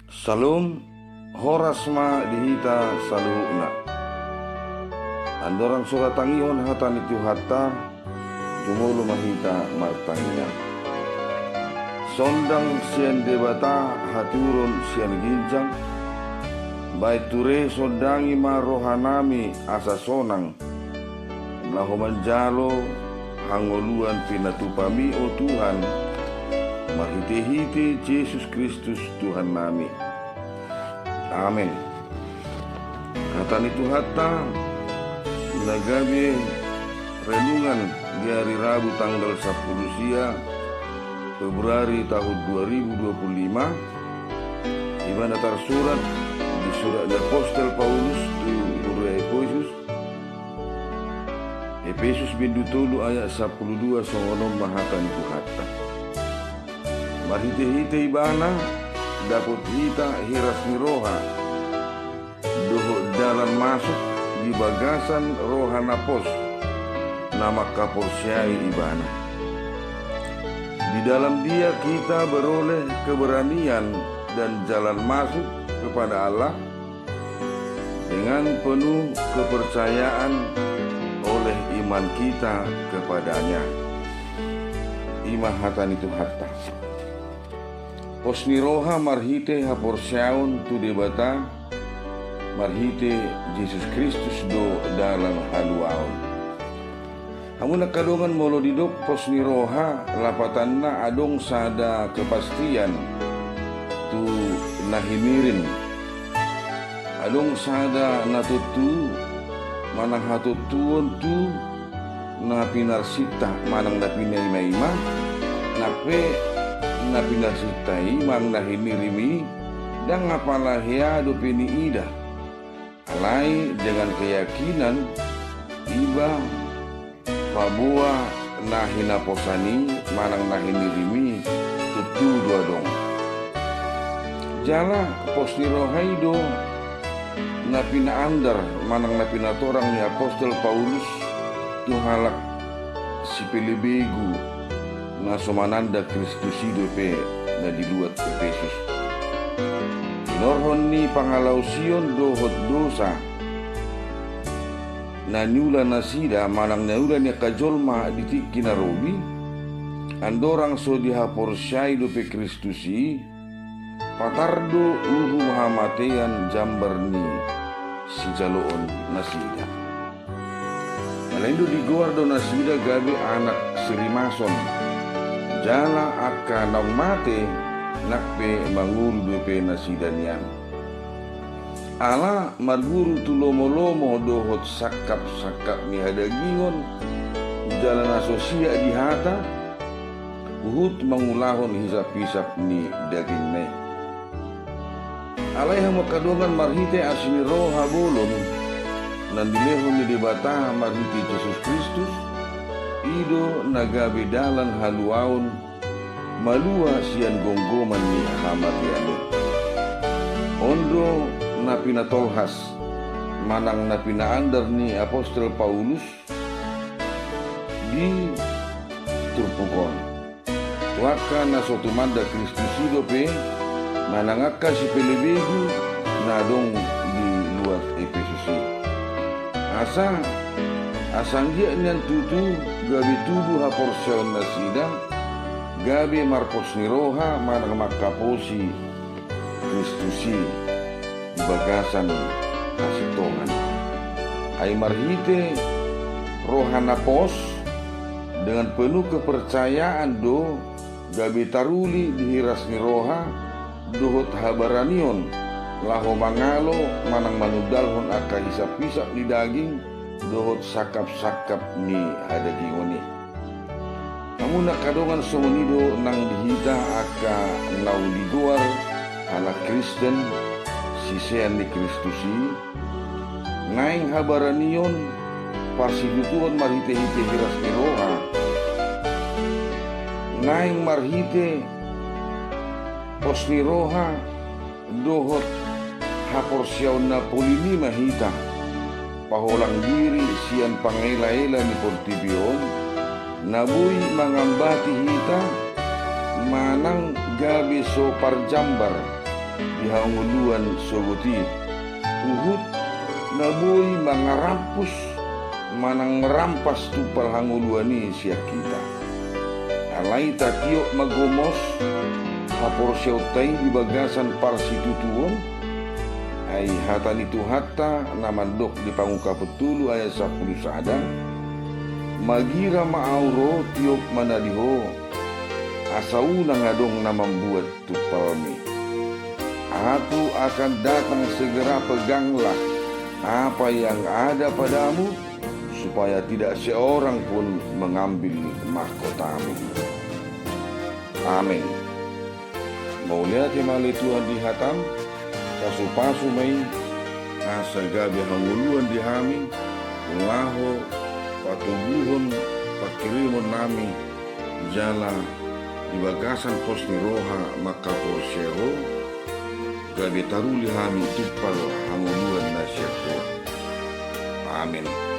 Salum horasma dihita saluhna. Andoran suratangion hatan itu hatta jumulu mahita martangian. Sondang sian debata haturun sian ginjang. Baik ture sondangi ma rohanami asa sonang. Lahomanjalo hangoluan pinatupami o Tuhan. Mahite-hite Yesus Kristus Tuhan nami. Amin. Kata itu hatta nagabi renungan di hari Rabu tanggal 10 Februari tahun 2025. Dimana tersurat di surat Apostel Paulus di Efesus bindu tolu ayat 12 songonom mahatan itu hatta. Mahite-hite ibana dapat hita hiras ni roha doho dalam masuk di bagasan rohana pos nama kaporsyai ibana. Di dalam dia kita beroleh keberanian dan jalan masuk kepada Allah dengan penuh kepercayaan oleh iman kita kepadanya. Imahatan itu harta. Posni roha marhite haporsyaun tu debata marhite Yesus Kristus do dalam haluaun. Hamun nakadongan molo didok posni roha lapatanna adong sada kepastian tu nahimirin. Adong sada natutu manang hatutuon tu na pinarsita manang na pinarima nape na pinarsitai mang na hinirimi dan ngapalahya do piniida alai dengan keyakinan iba pabua na hinaposani manang na hinirimi tutu dua dong jala posni rohaido na pinaandar manang na pinatorang ni Apostel Paulus tu halak si pelebegu na somananda Kristusido pe na diluat Efesus. Inorhon ni pangalausion dohot dosa na nyula nasida manang naula ni kajolma ditik kinarobi andorang so dihaporsyai do pe Kristusi patardo uhu mahamatean jambarni si jaloon nasida. Malendo digordo nasida gabi anak sirimason jala akka naung mate nakpe manguru dope nasidanian. Ala marguru tu lomo-lomo dohot sakap-sakap ni hadagingon jalan asosia di hata uhut mangulahon hisap-hisap ni daging ne. Alai hamakadongan marhite asini roha bolon nandilehon ni debata marhite Yesus Kristus ido nagabe dalan haluaun malua sian gonggoman ni hamatiano. Ondo na pinatolhas manang na pinaandar ni Apostel Paulus di turpukon. Tuaka na sotumanda Kristusido pe manangaka si pelebegu nadong di luar Efesus. Asanggia nian tutu gabi tubuh haporsyaun nasida gabi marpos ni roha manang makaposi Kristusi di bagasan kasitongan. Ay marhite rohana pos dengan penuh kepercayaan do gabi taruli dihiras ni roha dohot habaranion laho mangalo manang manudalhon aka hisap-hisap ni daging dohot sakap-sakap ni hadagingoni. Namun nakadongan sumonido nang dihita aka nau diguar ala Kristen sisean ni Kristusi naing habaranion pasitutuan marhite-hite hiras ni roha naing marhite posni roha dohot haporsyaun na polini mahita paholang diri sian pangela-ela ni Portibion nabui mangambati hita manang gabi so parjambar di hanguluan sogoti uhut nabui mangarampus manang merampas tupal hanguluani sia kita alai tatiok magomos hapor syautai di bagasan parsitutuon ai hatan itu hatta namandok di panguka petulu ayat 10 sadang magira maauro tiok manadiho asauna ngadong na membuat tupalmi. Aku akan datang segera, peganglah apa yang ada padamu supaya tidak seorang pun mengambil mahkotamu. Amin. Mau lihat mali Tuhan di hatam pasu-pasu mai asa gabi hanguluan di hami ngaho patubuhon pakirimon nami jala di bagasan pos ni roha maka porsero gabi taruli hami tupal hanguluan na siya. Amin.